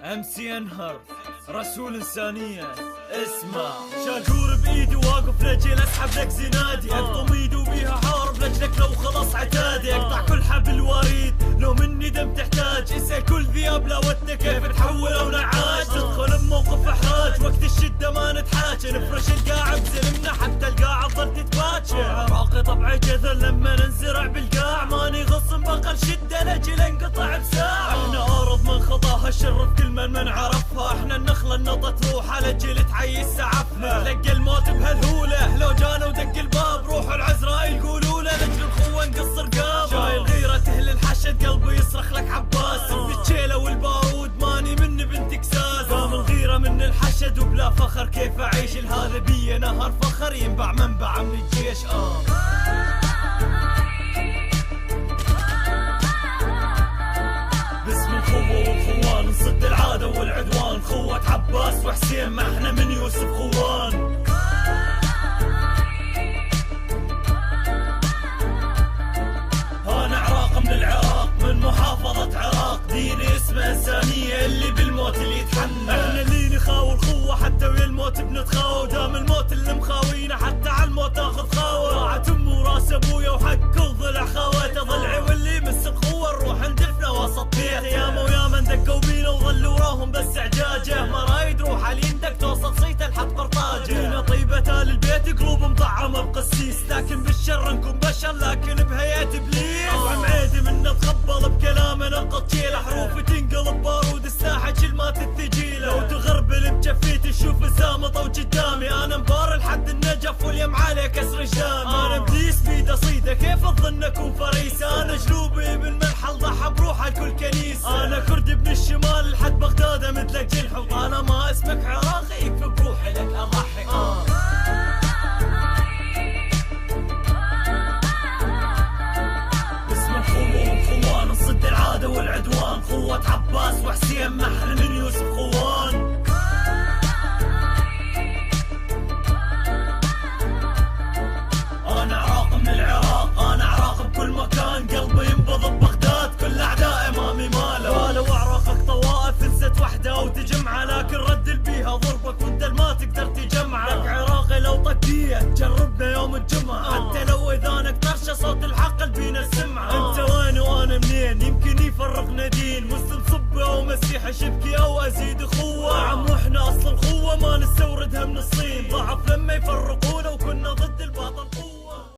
امسي انهر رسول انسانية. اسمع شاكور بايدي واقف لاجل اسحب لك زنادي، اقطم ايدي وبيها حارب لاجلك لو خلص عتادي، اقطع كل حبل وريد لو مني دم تحتاج، اسأل كل ذياب لاوتنا كيف تحول او نعاج، تدخل بموقف احراج وقت الشدة ما نتحاجى، نفرش القاع بزلمنا حتى القاع تظل تتباجى، عراقي طبعي جذر لما ننزرع بالقاع، ماني غصن بقل شدة لاجل انقطع بساعة، احنا ارض من خطاها الشر في كل من عرفها، احنا النخلة النطة تروح على جيل تعيس سعفنا، تلقى الموت بهالهولة لو جانا ودق الباب، روح العزراء يقولوا له لاجل الخوة نقص رقاب، شايل غيرة اهل الحشد قلبي يصرخ لك عباس، بالشيلة والبارود ماني من بنت كساس، قام الغيرة من الحشد وبلا فخر كيف اعيش الهذا بي نهر فخر ينبع منبع من الجيش. باسم الخوة والخوان نصد العادة والعدوان، خوة عباس وحسين ما احنا من يوسف خوان، انا عراق من العراق من محافظة عراق، ديني اسمه انسانية اللي بالموت اللي يتحنى، احنا اللي نخاوي الخوة حتى ويا الموت بنتخاوى، دام الموت اللي مخاوينا حتى على الموت ناخذ خاوة، طاعة امي وراس ابويا وحق وضلع خواته، ضلعي واللي يمس الخوة نروح ندفنه وسط بيته، ياما وياما دقوا بينا وظلوا وراهم بس اعجاجه، مرايد روح على يندك توصل صيته لحد قرطاجه، جينا طيبة آل البيت قلوب مطعمة بقسيس، لكن بالشر نكون بشر لكن بهيئة ابليس، وعميدي منا تخبل بكلامه نلقط جيله، حروفي تنقلب بارود الساحة كلمات الثقيلة، لو تغربل بجفيتي تشوف سامطة وقدامي، انا مبار لحد النجف واليم عليه كسر جامي، انا ابليس بيده صيده كيف تظن اكون فريس، انا جلوبي بالمنحل ضحى بروح الكل كنيسة، انا كرد ابن الشمال لحد بغداد مثلك جنح، وطالما اسمك عراقي يكفي بروحي لك اضحي. باسم الخوة والخوان نصد العادة والعدوان، خوة عباس وحسين ما احنا من يوسف خوان، انا عراق من العراق، انا عراق بكل مكان، قلبي ينبض ببغداد كل اعدائي امامي ماله، لو اعراقك طوائف انست وحده وتجمعه، لكن ردل بيها ضربك وانت ما تقدر تجمعه، لك عراقي لو طقيه جربنا يوم الجمعه، حتى لو اذانك طرشه صوت الحق قلبينا السمعه، انت وين وانا منين يمكن يفرقنا دين، مسلم صبه ومسيحي شبكي او ازيد اخوه، عم واحنا اصل الخوه ما نستوردها من الصين، ضعف لما يفرق